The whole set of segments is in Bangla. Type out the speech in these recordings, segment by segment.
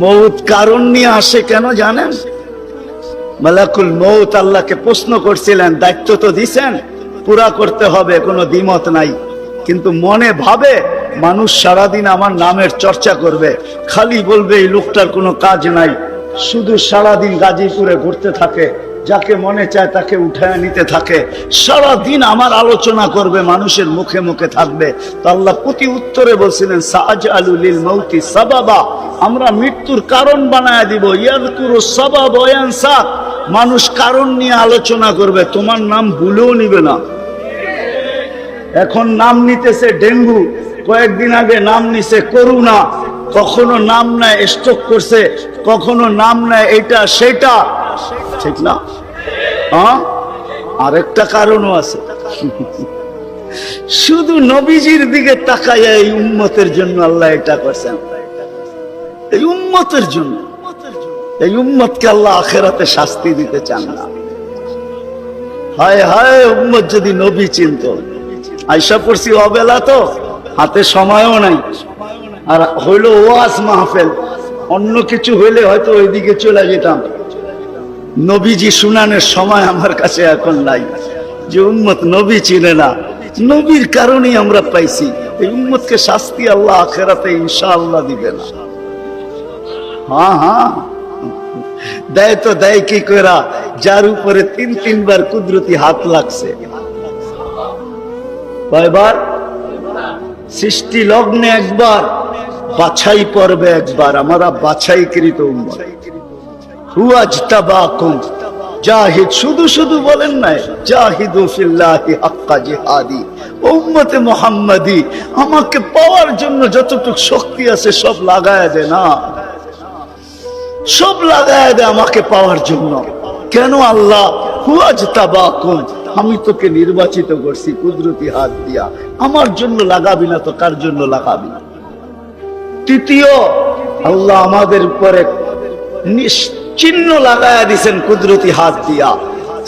মৌত কারণ নিয়ে আসে কেন জানেন? মালাকুল মৌত আল্লাহকে প্রশ্ন করছিলেন, দায়িত্ব তো দিছেন, পুরা করতে হবে, কোনো দ্বিমত নাই। কিন্তু মনে ভাবে মানুষ সারাদিন আমার নামের চর্চা করবে, খালি বলবে এই লোকটার কোনো কাজ নাই, শুধু সারাদিন গাজীপুরে ঘুরতে থাকে, যাকে মনে চায় তাকে উঠায় নিতে থাকে, সারাদিন আমার আলোচনা করবে, মানুষের মুখে মুখে থাকবে। তো আল্লাহ প্রতি উত্তরে বলছিলেন, সাআজআলু লিল মাউতি সাবাবা, আমরা মৃত্যুর কারণ বানায় দিব। ইয়াযকুরু সাবাব ওয়া ইয়ানসা, মানুষ কারণ নিয়ে আলোচনা করবে, তোমার নাম ভুলেও নিবে না। এখন নাম নিতেছে ডেঙ্গু, কয়েকদিন আগে নাম নিছে করোনা, কখনো নাম নেয় স্ট্রোক করছে, কখনো নাম নেয় এটা সেটা, ঠিক না? আরেকটা কারণও আছে, শুধু নবীজির দিকে তাকাইয়া এই উম্মতের জন্য আল্লাহ এটা করছেন, এই উম্মতের জন্য। এই উম্মতকে আল্লাহ আখিরাতে শাস্তি দিতে চান না। হায় হায়, উম্মত যদি নবী চিনত। আয়সা পড়ছি অবেলা, তো হাতে সময়ও নাই, আর হইল ওয়াজ মাহফিল, অন্য কিছু হইলে হয়তো ওইদিকে চলে যেতাম। নবীজি শুনানোর সময় আমার কাছে এখন নাই। যে উম্মত নবী চিনে না, নবীর কারণেই আমরা পাইছি। এই উম্মতকে শাস্তি আল্লাহ আখিরাতে ইনশাআল্লাহ দিবে না। হ্যাঁ, দেয় তো দেয় কি কইরা, যার উপরে 3 বার কুদরতি হাত লাগছে। কয়বার? সৃষ্টি লগ্নে একবার, বাছাই পর্বে একবার। আমরা বাছাইকৃত উম্মত। হুয়া ইজতাবাকুম, জাহিদ, শুধু শুধু বলেন নাই, জাহিদু ফিল্লাহি হাক্কা জিহাদি। উম্মতে মুহাম্মাদি, আমাকে পাওয়ার জন্য যতটুকু শক্তি আছে সব লাগায় দে না, সব লাগায় দে আমাকে পাওয়ার জন্য। কেন আল্লাহ? হুয়া ইজতাবাকুম, আমি তোকে নির্বাচিত করছি কুদরতি হাত দিয়া, আমার জন্য লাগাবি না তো কার জন্য লাগাবি? তৃতীয়, আল্লাহ আমাদের উপরে চিহ্ন লাগায়া দিছেন কুদরতি হাত দিয়া।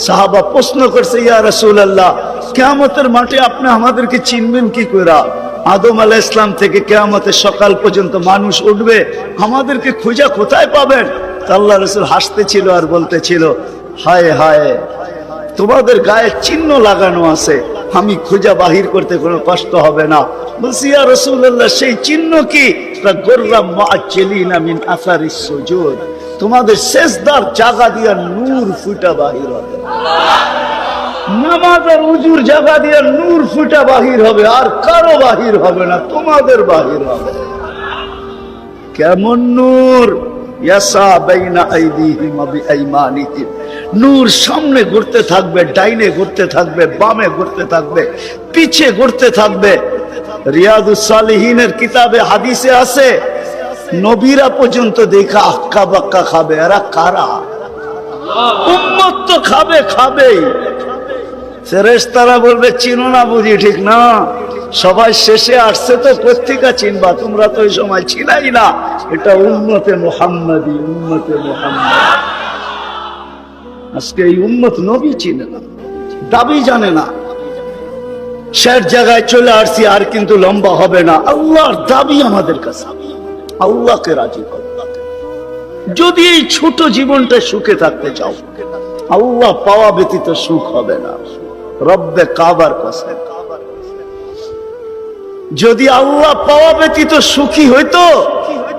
সাহাবা প্রশ্ন করছে, ইয়া রাসূলুল্লাহ, কিয়ামতের মাঠে আপনি আমাদেরকে চিনবেন কি কইরা? আদম আলাইহিস সালাম থেকে কিয়ামতের সকাল পর্যন্ত মানুষ উঠবে, আমাদেরকে খুঁজা কোথায় পাবেন? আল্লাহ রাসূল হাসতেছিল আর বলতেছিল, হায় হায়, তোমাদের গায়ে চিহ্ন লাগানো আছে, আমি খুঁজা বাহির করতে কোনো কষ্ট হবে না। বলছি, ইয়া রাসূলুল্লাহ, সেই চিহ্ন কি? গুররাম মুআজ্জিলিনা মিন আসারিস সুজুদ, তোমাদের সেজদার জায়গা দিয়া নূর ফুটা বাহির হবে, নামাজ আর উজুর জায়গা দিয়া নূর ফুটা বাহির হবে, আর কারো বাহির হবে না, তোমাদের বাহির হবে। কেমন নূর? ইয়াসা বাইনা আইদিহিম ওয়া বিআইমানিহিম, নূর সামনে ঘুরতে থাকবে, ডাইনে ঘুরতে থাকবে, বামে ঘুরতে থাকবে, পিছে ঘুরতে থাকবে। রিয়াদুস সালিহিনের কিতাবে হাদিসে আছে, নবীরা পর্যন্ত দেখা আক্কা বাক্কা খাবে। এরা কারা? উম্মত তো খাবে, খাবেই। ফেরেশতারা বলবে, চিনো না বুঝি? ঠিক না, সবাই শেষে আসছে তো কোত্থেকে চিনবা? তোমরা তো ওই সময় ছিলাই না। এটা উম্মতে মুহাম্মাদি, উম্মতে মুহাম্মাদ। আজকে এই উম্মত নবী চিনে না, দাবি জানে না। শেষ জায়গায় চলে আসছি, আর কিন্তু লম্বা হবে না। আল্লাহর দাবি আমাদের কাছে, আল্লাহকে রাজি করো। যদি এই ছোট জীবনটা সুখে থাকতে চাও, আল্লাহ পাওয়া ব্যতীত সুখ হবে না। রব্বে কাবার কসম, যদি আল্লাহ পাওয়া ব্যতীত সুখী হইতো,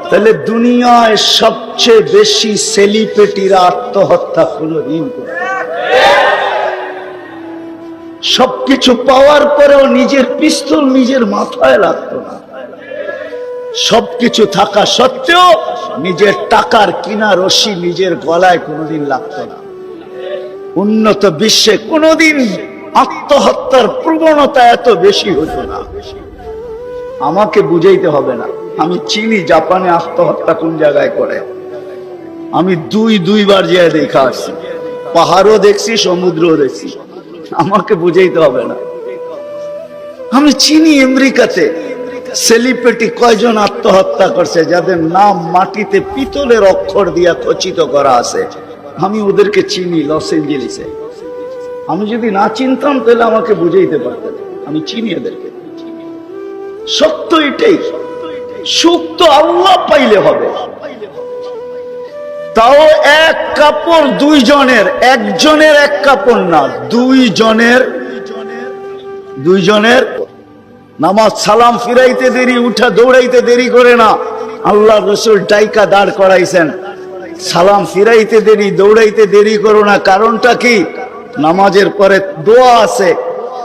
তাহলে দুনিয়ায় সবচেয়ে বেশি সেলিব্রিটিরা আত্মহত্যা কোনদিন করত। সবকিছু পাওয়ার পরেও নিজের পিস্তল নিজের মাথায় লাগতো না। সবকিছু থাকা সত্ত্বেও নিজের টাকার কিনা রশি নিজের গলায় কোনদিন লাগতো না। উন্নত বিশ্বে কোনদিন আত্মহত্যার প্রবণতা এত বেশি হতো না। আমাকে বুঝাইতে হবে না, আমি চিনি জাপানে আত্মহত্যা কোন জায়গায় করে। আমি দুইবার যেয়ে দেখা আসছি, পাহাড়ও দেখছি, সমুদ্রও দেখছি। আমাকে বুঝাইতে হবে না, আমি চিনি আমেরিকাতে সেলিব্রিটি কয়জন আত্মহত্যা করছে, যাদের নাম মাটিতে পিতলের অক্ষর দিয়া খচিত করা আছে। আমি ওদেরকে চিনি লস এঞ্জেলিসে। আমি যদি না চিনতাম তাহলে আমাকে বুঝাইতে পারতেন। আমি চিনি এদেরকে। সত্য এটাই, সুখ তো আল্লাহ পাইলে হবে। তাও এক কাপড় দুইজনের, একজনের এক কাপড় না, দুইজনের। নামাজ সালাম ফিরাইতে দেরি, উঠা দৌড়াইতে দেরি করে না। আল্লাহ রসুল ডাইকা দাঁড় করাইছেন, সালাম ফিরাইতে দেরি, দৌড়াইতে দেরি করো না। কারণটা কি? নামাজের পরে দোয়া আছে,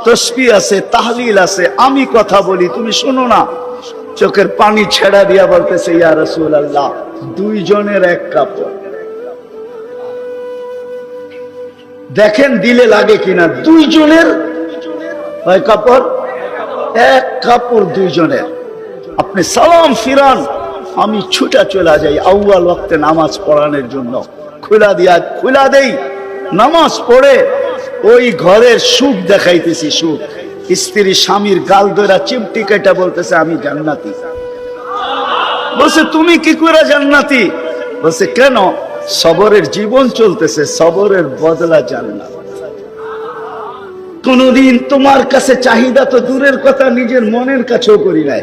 তসবিহ আছে, তাহলিল আছে। আমি কথা বলি, তুমি শোনো না। চোখের পানি ছেড়া দিয়া বলতেছে, ইয়া রাসূলুল্লাহ, দুইজনের এক কাপড়। দেখেন দিলে লাগে কিনা। দুইজনের এক কাপড়, এক কাপড় দুইজনের। আপনি সালাম ফিরান, আমি ছুটা চলে যাই আউয়াল ওয়াক্তে নামাজ পড়ানোর জন্য। খুলা দেই, নামাজ পড়ে ওই ঘরের সুখ দেখাইতেছি, সুখ। স্ত্রী স্বামীর গাল ধরা চিমটি কেটে বলতেছে, আমি জান্নাতি। বলছে, তুমি কি করে জান্নাতি? বলছে, কেন? সবরের জীবন চলতেছে, সবরের বদলা জান্নাত। কোনদিন তোমার কাছে চাহিদা তো দূরের কথা, নিজের মনের কাছেও করি নাই।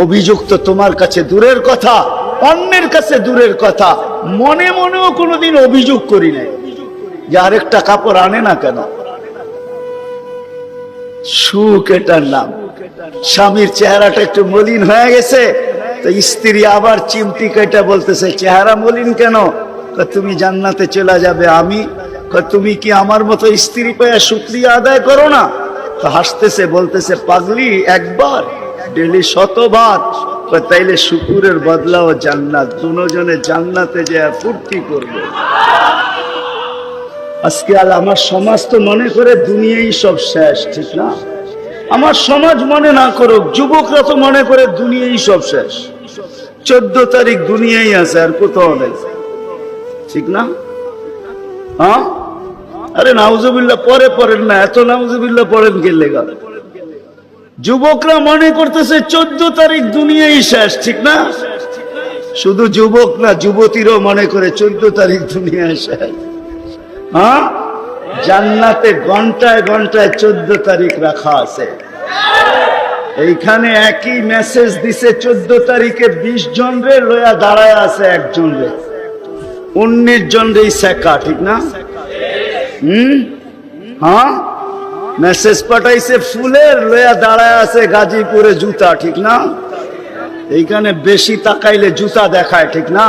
অভিযোগ তো তোমার কাছে দূরের কথা, অন্যের কাছে দূরের কথা, মনে মনেও কোনোদিন অভিযোগ করি নাই যে আরেকটা কাপড় আনে না কেন। সুখ এটার নাম। স্বামীর চেহারাটা একটু মলিন হয়ে গেছে, তো স্ত্রী আবার চিমটি কেটে বলতেছে, চেহারা মলিন কেন? তুমি জান্নাতে চলে যাবে। আমি, তুমি কি আমার মতো স্ত্রী পেয়ে শুকরিয়া আদায় করো না? তো হাসতেছে, বলতেছে, পাগলি, একবার ডেলি 100 বার। তাইলে শুকুরের বদলাও জান্নাত। দুজনে জান্নাতে যায় ফুর্তি করবে। আজকে আমার সমাজ তো মনে করে দুনিয়াই সব শেষ, ঠিক না? আমার সমাজ মনে না করুক, যুবকরা তো মনে করে দুনিয়াই সব শেষ। 14 তারিখ দুনিয়াই আছে, আর কোথাও নেই, ঠিক না? হ্যাঁ, আরে নাউজুবিল্লাহ পরে পড়েন না, এত নাউজুবিল্লাহ পড়েন কে লেগা? যুবকরা মনে করতেছে 14 তারিখ দুনিয়াই শেষ, ঠিক না? শুধু যুবক না, যুবতীরও মনে করে 14 তারিখ দুনিয়ায় শেষ। হ্যাঁ, জান্নাতে ঘন্টায় ঘন্টায় 14 তারিখ রাখা আছে। এইখানে একই মেসেজ দিছে, 14 তারিখে 20 জন রে লয়া দাঁড়ায় আছে, একজন রে 19 জন রে শেখা, ঠিক না? হ্যাঁ, মেসেজ পাঠাইছে ফুলের, লয়া দাঁড়ায় আছে গাজীপুরে জুতা, ঠিক না? এইখানে বেশি তাকাইলে জুতা দেখায়, ঠিক না?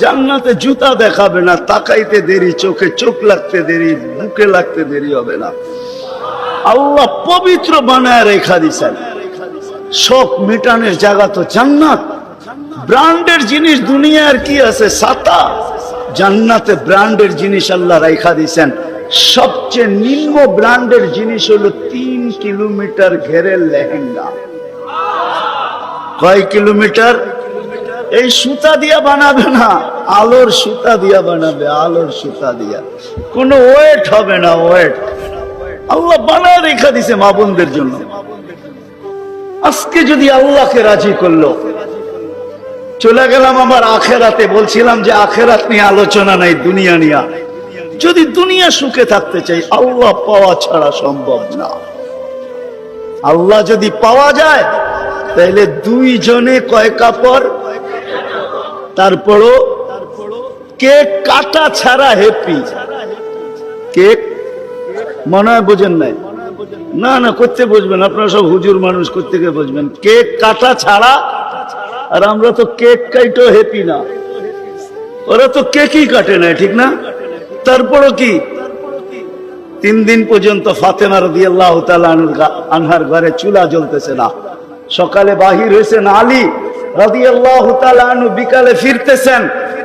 জান্নাতে জুতা দেখাবে না, তাকাইতে দেরি, চোখে চোখ লাগতে দেরি, বুকে লাগতে দেরি হবে না। আল্লাহ পবিত্র বানায় রেখা দিছেন। শোক মিটানের জায়গা তো জান্নাত। ব্র্যান্ডের জিনিস দুনিয়ার কি আছে? ছাতা। জান্নাতে ব্র্যান্ডের জিনিস আল্লাহ রেখা দিছেন। সবচেয়ে নিম্ন ব্র্যান্ডের জিনিস হলো 3 কিলোমিটার ঘেরের লেহেঙ্গা। কয় কিলোমিটার? এই সুতা দিয়া বানাবে না, আলোর সুতা দিয়া বানাবে, আলোর সুতা দিয়া। কোনো ওয়েট হবে না, ওয়েট। আল্লাহ বানায় রেখা দিছে মা বোনদের জন্য। আজকে যদি আল্লাহকে রাজি করলো, চলে গেলাম আমার আখেরাতে। বলছিলাম যে আখেরাত নিয়ে আলোচনা নাই, দুনিয়া নিয়ে। যদি দুনিয়া সুখে থাকতে চাই, আল্লাহ পাওয়া ছাড়া সম্ভব না। আল্লাহ যদি পাওয়া যায়, তাহলে দুইজনে কয় কাপড়? তারপরও কেক কাটা ছাড়া হ্যাপি। কেক মনে হয় বোঝেন নাই? না না, করতে বুঝবেন, আপনারা সব হুজুর মানুষ, করতে গিয়ে বুঝবেন। কেক কাটা ছাড়া। আর আমরা তো কেক কাইটো হ্যাপি না, ওরা তো কেকই কাটে না, ঠিক না? তারপরও কি 3 দিন পর্যন্ত ফাতেমা রাদিয়াল্লাহু তাআলা আনহার ঘরে চুলা জ্বলতেছে না। সকালে বাহির হয়েছেন আলী রাদিয়াল্লাহু তাআলা আনহু, বিকালে ফিরতেছেন।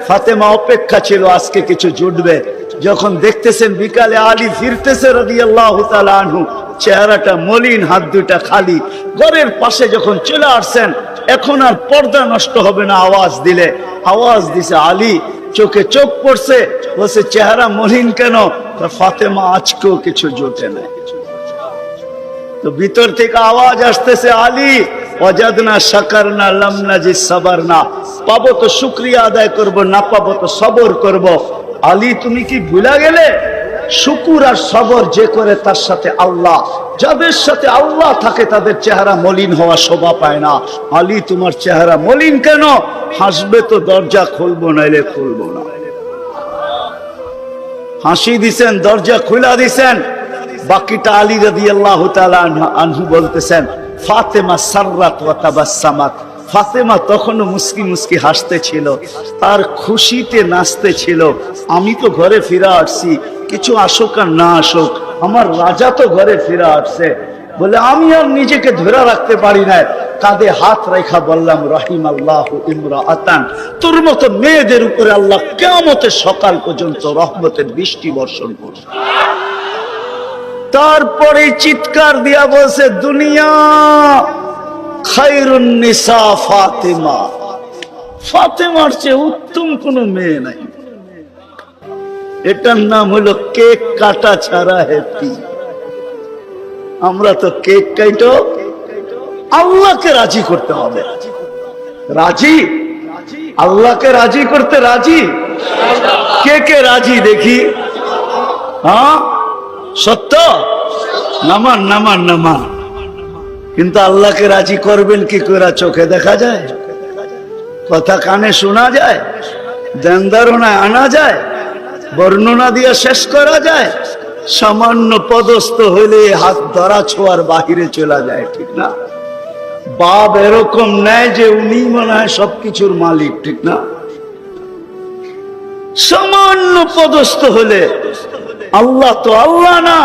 ফাতেমা অপেক্ষা ছিল আজকে কিছু জুটবে। যখন দেখতেছেন বিকালে আলী ফিরতেছে রাদিয়াল্লাহু তাআলা আনহু, চেহারাটা মলিন, হাত দুটা খালি। ঘরের পাশে যখন চলে আসছেন, এখন আর পর্দা নষ্ট হবে না আওয়াজ দিলে। আওয়াজ দিছে আলী, চোখে চোখ পড়ছে, বলছে চেহারা মলিন কেন? ফাতেমা আজকেও কিছু জোটে না। তো ভিতর থেকে আওয়াজ আসতেছে, আলী ওয়াজাদনা শাকারনা লাম নাজি সাবারনা। পাবো তো শুকরিয়া আদায় করব, না পাবো তো সবর করব। আলী তুমি কি ভুলা গেলে? শুকুর আর সবর যে করে তার সাথে আল্লাহ। যাদের সাথে আল্লাহ থাকে তাদের চেহারা মলিন হওয়া শোভা পায় না। আলী তোমার চেহারা মলিন কেন? হাসবে তো দরজা খুলবো, নাইলে খুলবো না। হাসি দিছেন, দরজা খুলা দিছেন। বাকিটা আলী রাদিয়াল্লাহু তাআলা আনহু বলতেছেন, ফাতেমা সাররাত ওয়া তাবাসসামাত, ফাতেমা তখনও মুস্কি মুস্কি হাসতেছিল আর খুশিতে নাচতেছিল। আমি তো ঘরে ফিরে আসছি, কিছু আসুক আর না আসুক, আমার রাজা তো ঘরে ফিরে আসছে। বলে আমি আর নিজেকে ধরে রাখতে পারি না, কাঁধে হাত রেখা বললাম, রাহিমাল্লাহু ইমরাআতান, তোর মতো মেয়েদের উপরে আল্লাহ কিয়ামতের সকাল পর্যন্ত রহমতের বৃষ্টি বর্ষণ করবে। তারপরে চিৎকার দিয়া বলছে, দুনিয়া খায়রুন নিসা ফাতেমা, ফাতেমার চেয়ে উত্তম কোন মেয়ে নাই। এটার নাম হলো কেক কাটা ছাড়া হ্যাপি। আমরা তো কেক কাটো, আল্লাহকে রাজি করতে হবে। রাজি, আল্লাহকে রাজি করতে রাজি। কে কে রাজি দেখি? হ্যাঁ সত্য, নামান নামান নামান। কিন্তু আল্লাহকে রাজি করবেন কি করে? চোখে দেখা যায়, কথা কানে শোনা যায়, ধ্যান ধারণায় আনা যায়, বর্ণনা দিয়ে শেষ করা যায়? সামান্য পদস্থ হইলে হাত ধরা ছোঁয়ার বাহিরে চলে যায়, ঠিক না? বাপ এরকম নেয় যে উনি মনে হয় সবকিছুর মালিক, ঠিক না? সামান্য পদস্থ হলে আল্লাহ তো আল্লাহ না,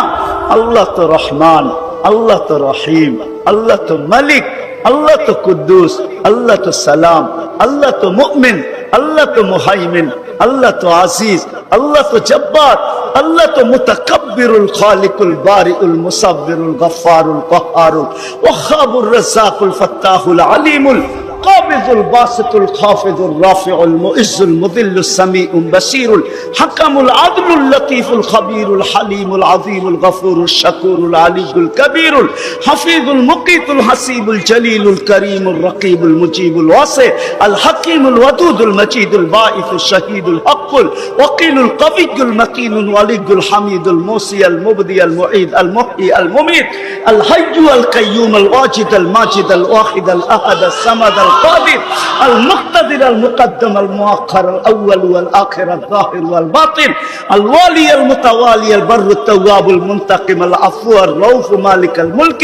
আল্লাহ তো রহমান, আল্লাহ তো রহিম, আল্লাহ তো মালিক, আল্লাহ তো কুদ্দুস, আল্লাহ তো সালাম, আল্লাহ তো মুমিন, আল্লাহ তো মুহাইমিন, আল্লাহ তো আজিজ, আল্লাহ তো জব্বার, আল্লাহ তো মুতাকাব্বিরুল খালিকুল বারিউল মুসাব্বিরুল গফফারুল কহ্হারুল ওয়াহ্হাবুর রাজ্জাকুল ফাত্তাহুল আলিমুল القابض الباسط الخافض الرافع المعز المذل السميع البصير الحكم العدل اللطيف الخبير الحليم العظيم الغفور الشكور العلي الكبير الحفيظ المقيت الحسيب الجليل الكريم الرقيب المجيب الواسع الحكيم الودود المجيد الباعث الشهيد الحق الوكيل القوي المتين الولي الحميد الموصي المبدي المعيد المحيي المميت الحي القيوم الواجد الماجد الواحد الأحد الصمد القادر المقتدر المقدم المؤخر الأول والآخر الظاهر والباطن الوالي المتوالي البر التواب المنتقم العفو الرؤوف مالك الملك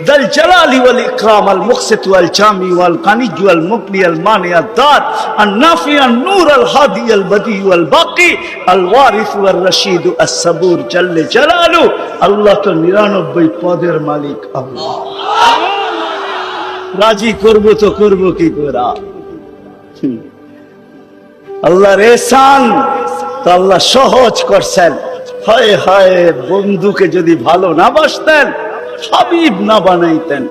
ذا الجلال والإكرام المقسط والجامع والغني والمغني المانع الدار النافع النور الهادي البديع والباقي الوارث والرشيد الصبور جل جلاله الله তো 99 পদের মালিক আল্লাহ। রাজি করবো তো করবো কি করে? আল্লাহর এহসান তো আল্লাহ সহজ করছেন। হায় হায়, বন্ধুকে যদি ভালো না বাসতেন, হাবিব না বানাইতেন,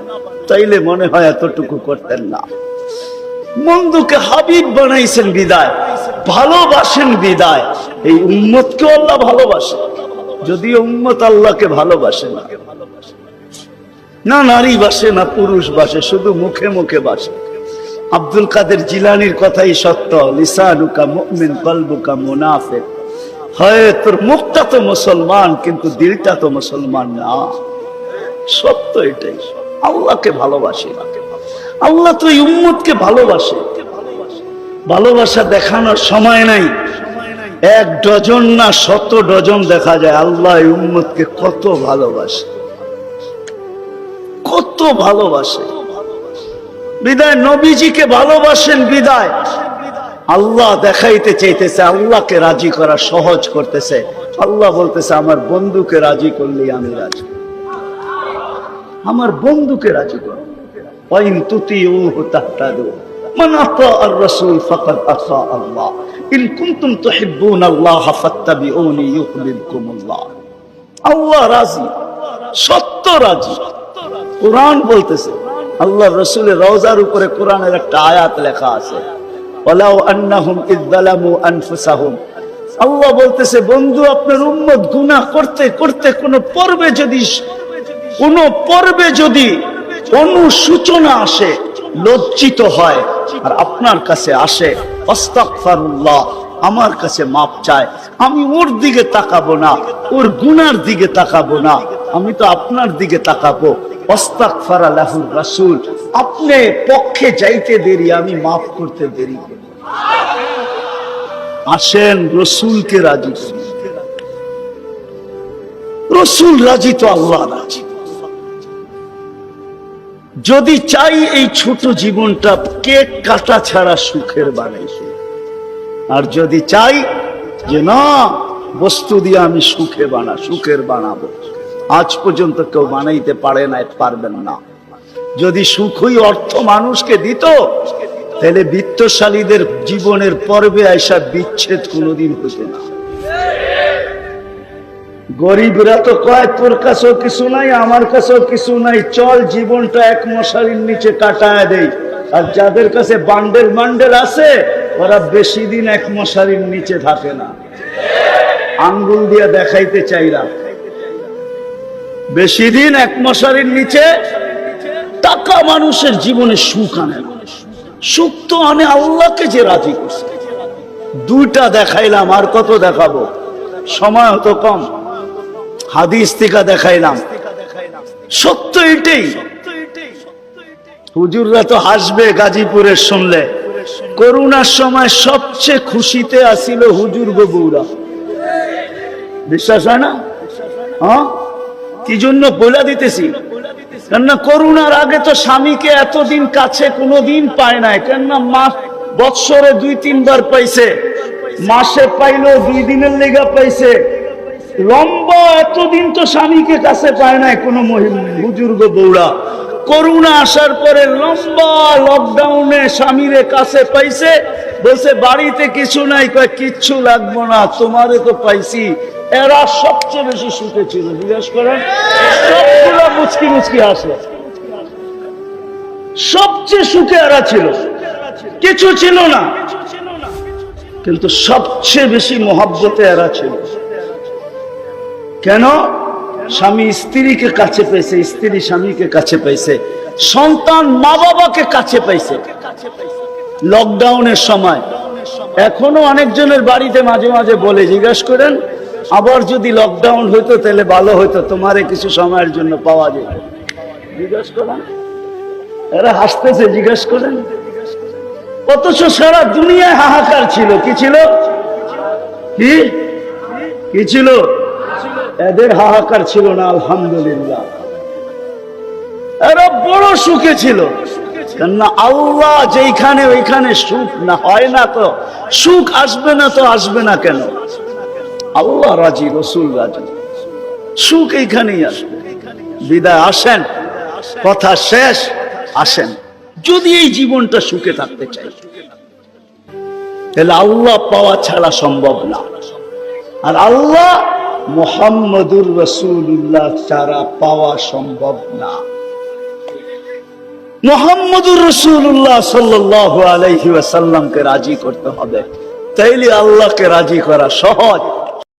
তাইলে মনে হয় এতটুকু করতেন না। বন্ধুকে হাবিব বানাইছেন বিদায়, ভালোবাসেন বিদায়। এই উম্মতকে আল্লাহ ভালোবাসে, যদিও উম্মত আল্লাহকে ভালোবাসে না, না নারী বাসে না পুরুষ বাসে, শুধু মুখে মুখে বাসে। আব্দুল কাদের জিলানির কথাই সত্য, লিসানুকা মুমিন কলবুকা মুনাফিক। হয় তোর মুখটা তো মুসলমান কিন্তু দিলটা তো মুসলমান না। সত্য এটাই। আল্লাহকে ভালোবাসে, আল্লাহ তো এই উম্মতকে ভালোবাসে। ভালোবাসা দেখানোর সময় নাই, 1 ডজন না 100 ডজন দেখা যায় আল্লাহ এই উম্মতকে কত ভালোবাসে, কত ভালোবাসে। বিদায় নবীজিকে ভালোবাসেন বিদায় আল্লাহ দেখাইতে চাইতেছে, আল্লাহকে রাজি করা সহজ করতেছে। আল্লাহ বলতেছে আমার বন্ধুকে রাজি করলেই আমি রাজি, আমার বন্ধুকে রাজি কর। ওয়াইন তুতিউহু তাহতাদু মান আতাআর রাসূল ফাকাদ আতা আল্লাহ ইন কুনতুম তুহিব্বুনাল্লাহ ফাত্তাবিউনি ইউহিব্বুকুমুল্লাহ। আল্লাহ রাজি, সত্য রাজি। কোরআন বলতেছে, আল্লাহ রাসূলের রওজার উপরে কোরআনের একটা আয়াত লেখা আছে, ওয়ালাউ আন্নাহুম ইয যালামু আনফুসাহুম। আল্লাহ বলতেছে বন্ধু আপনার উম্মত গুনাহ করতে করতে কোন পর্বে যদি অনুসূচনা আসে, লজ্জিত হয় আর আপনার কাছে আসে, আস্তাগফিরুল্লাহ, আমার কাছে মাপ চায়, আমি ওর দিকে তাকাবো না, ওর গুনার দিকে তাকাবো না, আমি তো আপনার দিকে তাকাবো। আস্তাগফারা লাহুর রাসূল, আপনি পক্ষে যাইতে দেরি, আমি মাফ করতে দেরি করি। আসেন রসুলকে রাজি করি। রসুল রাজি তো আল্লাহ রাজি। যদি চাই এই ছোট জীবনটা কেক কাটা ছাড়া সুখের বানাইছে, আর যদি চাই যে না বস্তু দিয়ে আমি সুখের বানাবো, আজ পর্যন্ত কেউ বানাইতে পারে না, পারবেন না। যদি সুখই অর্থ মানুষকে দিত, তাহলে বিত্তশালীদের জীবনের পর্বে আইসা বিচ্ছেদ কোনোদিন হতো না। গরিবরা তো কয় তোর কাছেও কিছু নাই, আমার কাছেও কিছু নাই, চল জীবনটা এক মশারির নিচে কাটায় দেই। আর যাদের কাছে বান্ডেল বান্ডেল আছে, ওরা বেশি দিন এক মশারির নিচে থাকে না। আঙ্গুল দিয়ে দেখাইতে চাইলাম, বেশি দিন এক মশারির নিচে টাকা মানুষের জীবনে সুখ আনে না। সুখ তো আনে আল্লাহকে যে রাজি করছে। দুইটা দেখাইলাম, আর কত দেখাবো, সময় হতো কম। হাদিস থেকে দেখাইলাম, সত্য এটাই। হুজুররা তো হাসবে গাজীপুরের শুনলে। করোনার সময় সবচেয়ে খুশিতে আসিল হুজুর গো বউরা, বিশ্বাস হয় না? হ্যাঁ, কি জন্য বলে দিতেছি, কেননা করোনার আগে তো স্বামীকে এতদিন কাছে কোনোদিন পায় নাই। কেননা বৎসরে 2-3 বার পাইছে, মাসে পাইলো 2 দিনের লেগা পাইছে। লম্বা এতদিন তো স্বামীকে কাছে পায় নাই কোনো বুজুর্গ বউরা। করোনা আসার পরে লম্বা লকডাউনে স্বামীরে কাছে পাইছে, বলছে বাড়িতে কিছু নাই, কয় কিচ্ছু লাগবো না, তোমারে তো পাইছি। এরা সবচেয়ে বেশি সুখে ছিল, জিজ্ঞেস করেন। সবগুলো মুচকি মুচকি আসে, সবচেয়ে সুখে এরা ছিল, কিছু ছিল না, কিন্তু সবচেয়ে বেশি মহব্বতে এরা ছিল। কেন? স্বামী স্ত্রীকে কাছে পাইছে, স্ত্রী স্বামীকে কাছে পাইছে, সন্তান মা বাবাকে কাছে পাইছে লকডাউনের সময়। এখনো অনেকজনের বাড়িতে মাঝে মাঝে বলে, জিজ্ঞেস করেন আবার যদি লকডাউন হইতো তাহলে ভালো হইতো, তোমারে কিছু সময়ের জন্য পাওয়া যেত। জিজ্ঞেস করেন, এরা হাসতেছে, জিজ্ঞেস করেন। অথচ সারা দুনিয়ায় হাহাকার ছিল। কি ছিল? কি ছিল? এদের হাহাকার ছিল না, আলহামদুলিল্লাহ। এরা বড় সুখে ছিল, কেননা আল্লাহ যেখানে ওইখানে সুখ না হয় না, তো সুখ আসবে না, তো আসবে না কেন? আল্লাহ রাজি, রসুল রাজি, সুখ এইখানেই আসবে। বিদায় আসেন, কথা শেষ, আসেন। যদি এই জীবনটা সুখে থাকতে চাই, তাহলে আল্লাহ পাওয়া ছাড়া সম্ভব না। আর আল্লাহ মুহাম্মদুর রাসূলুল্লাহ ছাড়া পাওয়া সম্ভব না। মুহাম্মদুর রাসূলুল্লাহ সাল্লাল্লাহু আলাইহি ওয়াসাল্লামকে রাজি করতে হবে, তাইলে আল্লাহকে রাজি করা সহজ।